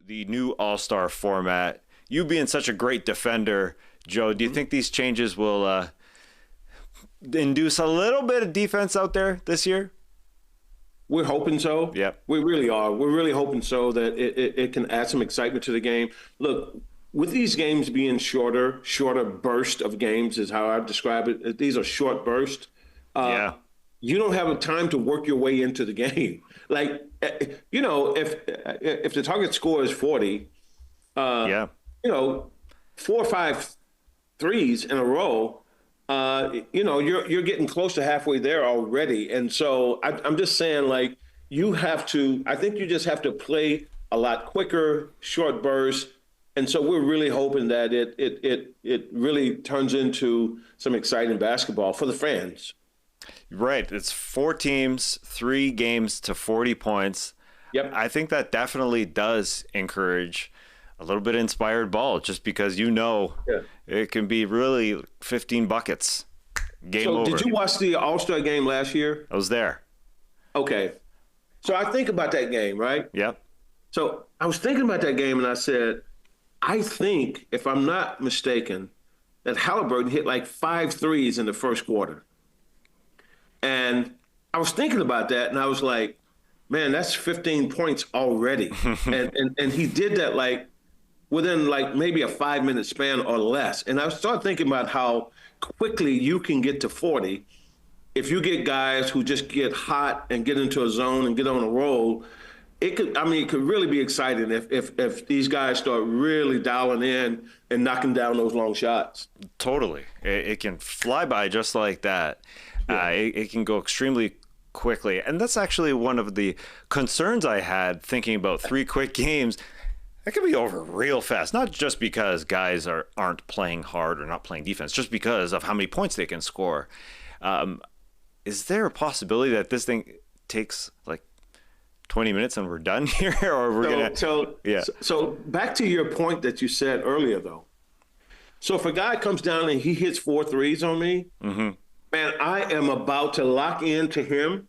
the new All-Star format. You being such a great defender, Joe, do you think these changes will induce a little bit of defense out there this year? We're hoping so. Yep. We really are. We're really hoping so that it can add some excitement to the game. Look, with these games being shorter burst of games is how I describe it. These are short bursts. You don't have a time to work your way into the game. Like, if the target score is 40, 4 or 5 threes in a row, you're getting close to halfway there already. And so I'm just saying, like, I think you just have to play a lot quicker, short bursts. And so we're really hoping that it really turns into some exciting basketball for the fans. Right. It's 4 teams, 3 games to 40 points. Yep. I think that definitely does encourage a little bit of inspired ball, just because it can be really 15 buckets. Game over. Did you watch the All-Star game last year? I was there. Okay. So I think about that game, right? Yep. So I was thinking about that game and I said, I think, if I'm not mistaken, that Halliburton hit like 5 threes in the first quarter. And I was thinking about that and I was like, man, that's 15 points already. and he did that like within like maybe a 5-minute span or less. And I started thinking about how quickly you can get to 40 if you get guys who just get hot and get into a zone and get on a roll. It could really be exciting if these guys start really dialing in and knocking down those long shots. Totally. It can fly by just like that. Yeah. It can go extremely quickly. And that's actually one of the concerns I had thinking about 3 quick games. That could be over real fast, not just because guys aren't playing hard or not playing defense, just because of how many points they can score. Is there a possibility that this thing takes like 20 minutes and we're done here? Or So back to your point that you said earlier, though. So if a guy comes down and he hits 4 threes on me, man, I am about to lock into him.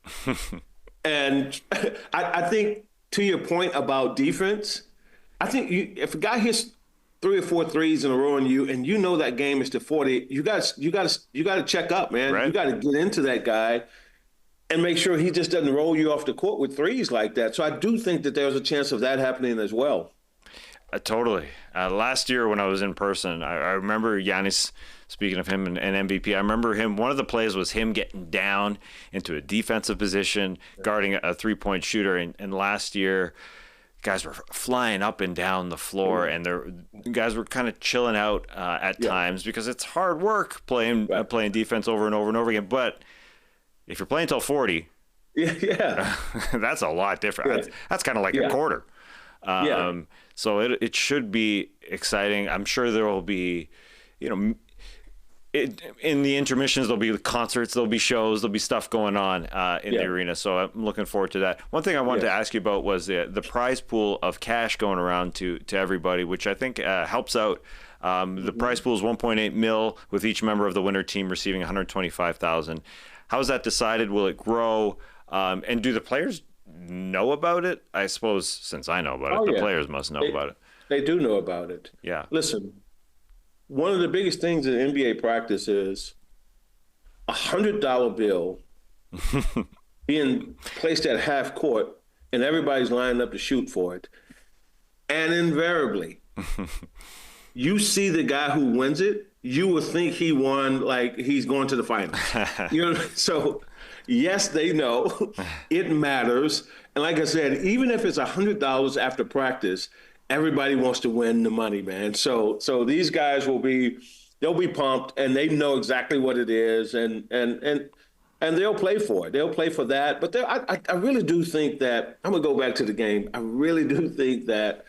And I think, to your point about defense, I think if a guy hits 3 or 4 threes in a row on you, and you know that game is to 40, you got to check up, man. Right. You got to get into that guy and make sure he just doesn't roll you off the court with threes like that. So I do think that there's a chance of that happening as well. Totally. Last year when I was in person, I remember Giannis. Speaking of him and MVP, I remember him. One of the plays was him getting down into a defensive position, guarding a 3-point shooter. And last year, guys were flying up and down the floor, and guys were kind of chilling out at times because it's hard work playing defense over and over and over again. But if you're playing till 40, that's a lot different. That's kind of like a quarter. So it should be exciting. I'm sure there will be, in the intermissions, there'll be concerts, there'll be shows, there'll be stuff going on in the arena. So I'm looking forward to that. One thing I wanted to ask you about was the prize pool of cash going around to everybody, which I think helps out. The prize pool is 1.8 mil, with each member of the winner team receiving 125,000. How is that decided? Will it grow? And do the players know about it? I suppose since I know about it, the players must know about it. They do know about it. Yeah. Listen, one of the biggest things in NBA practice is a $100 bill being placed at half court and everybody's lining up to shoot for it. And invariably, you see the guy who wins it, you would think he won, like he's going to the finals. So yes, they know it matters. And like I said, even if it's $100 after practice, everybody wants to win the money, man. So these guys they'll be pumped, and they know exactly what it is, and they'll play for it. They'll play for that. But I really do think that, I'm gonna go back to the game. I really do think that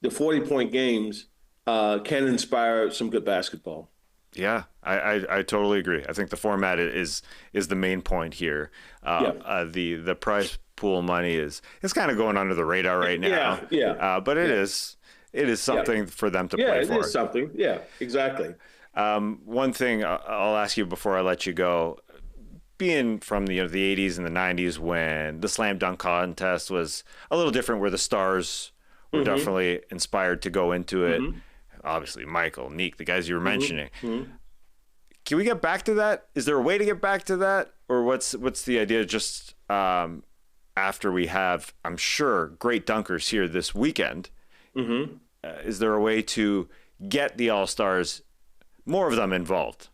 the 40-point games can inspire some good basketball. Yeah, I totally agree. I think the format is the main point here. The prize pool money is kind of going under the radar right now. But it is something for them to play for. Yeah, it is something. Yeah, exactly. One thing I'll ask you before I let you go, being from the 80s and the 90s when the slam dunk contest was a little different, where the stars were Mm-hmm. definitely inspired to go into it. Mm-hmm. Obviously, Michael, Neek, the guys you were mentioning. Mm-hmm. Can we get back to that? Is there a way to get back to that, or what's the idea? Just after we have, I'm sure, great dunkers here this weekend. Mm-hmm. Is there a way to get the All-Stars, more of them involved?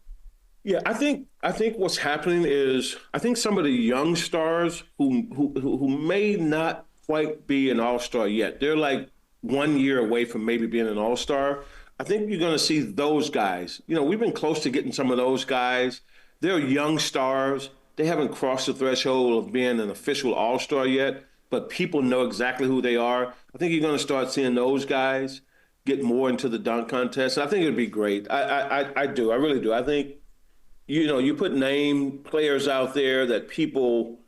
Yeah, I think what's happening is I think some of the young stars who may not quite be an all-star yet. They're like 1 year away from maybe being an all-star. I think you're going to see those guys. You know, we've been close to getting some of those guys. They're young stars. They haven't crossed the threshold of being an official all-star yet, but people know exactly who they are. I think you're going to start seeing those guys get more into the dunk contest. And I think it'd be great. I do. I really do. I think, you know, you put name players out there that people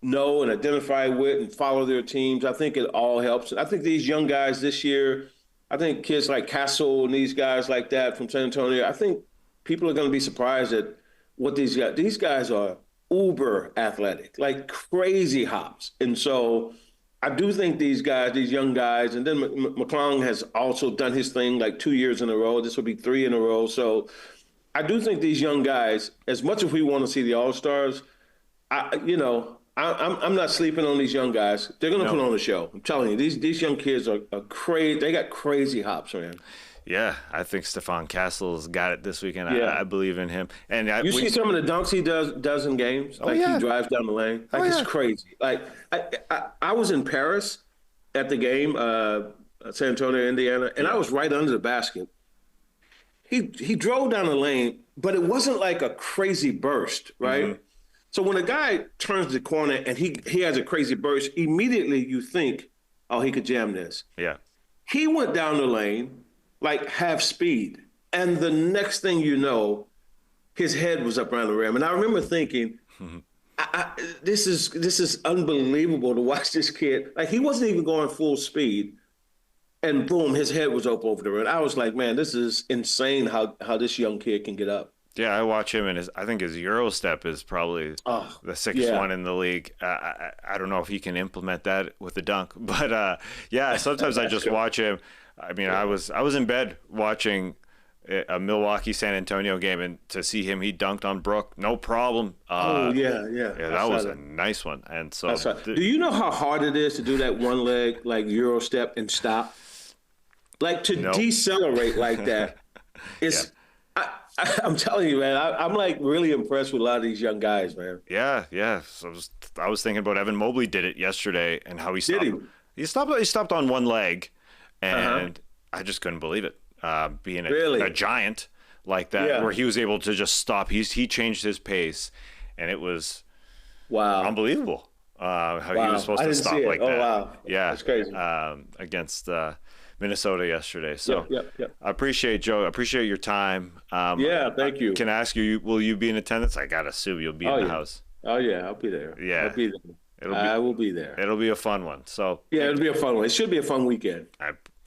know and identify with and follow their teams. I think it all helps. I think these young guys this year, I think kids like Castle and these guys like that from San Antonio, I think people are going to be surprised at what these guys are uber athletic, like crazy hops. And so I do think these guys, these young guys, and then McClung has also done his thing like 2 years in a row. This will be 3 in a row. So I do think these young guys, as much as we want to see the All-Stars, I'm not sleeping on these young guys. They're going to put on a show. I'm telling you, these young kids are crazy. They got crazy hops, man. Yeah, I think Stephon Castle's got it this weekend. Yeah. I believe in him. And you see some of the dunks he does in games, like he drives down the lane. Like it's crazy. Like I was in Paris at the game, San Antonio, Indiana, and I was right under the basket. He drove down the lane, but it wasn't like a crazy burst, right? Mm-hmm. So when a guy turns the corner and he has a crazy burst, immediately you think, oh, he could jam this. Yeah. He went down the lane like half speed. And the next thing you know, his head was up around the rim. And I remember thinking, this is unbelievable to watch this kid. Like he wasn't even going full speed. And boom, his head was up over the rim. I was like, man, this is insane how this young kid can get up. Yeah, I watch him, and I think his Euro step is probably the sickest one in the league. I don't know if he can implement that with the dunk, but sometimes I just watch him. I mean, I was in bed watching a Milwaukee San Antonio game, and to see him, he dunked on Brook, no problem. Yeah, that was a nice one. And so, do you know how hard it is to do that one leg like Euro step and stop? Like to decelerate like that. It's. I'm telling you, man, I'm like really impressed with a lot of these young guys, man. Yeah. So I was thinking about Evan Mobley did it yesterday and how he stopped. He stopped on one leg, and I just couldn't believe it. Being a giant like that, where he was able to just stop. He changed his pace, and it was unbelievable how he was supposed to stop like that. Wow. Yeah, that's crazy. Against Minnesota yesterday. So yep. I appreciate your time. Thank you. Can I ask you, will you be in attendance? I got to assume you'll be in the house. Oh, yeah, I'll be there. Yeah. I'll be there. I will be there. It'll be a fun one. So it'll be a fun one. It should be a fun weekend.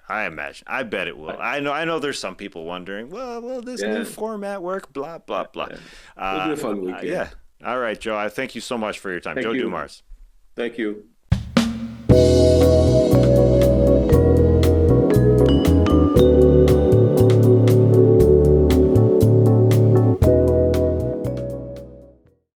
I imagine. I bet it will. I know there's some people wondering, well, will this new format work? Blah, blah, blah. It'll be a fun weekend. All right, Joe. I thank you so much for your time. Thank Joe you. Dumars. Thank you.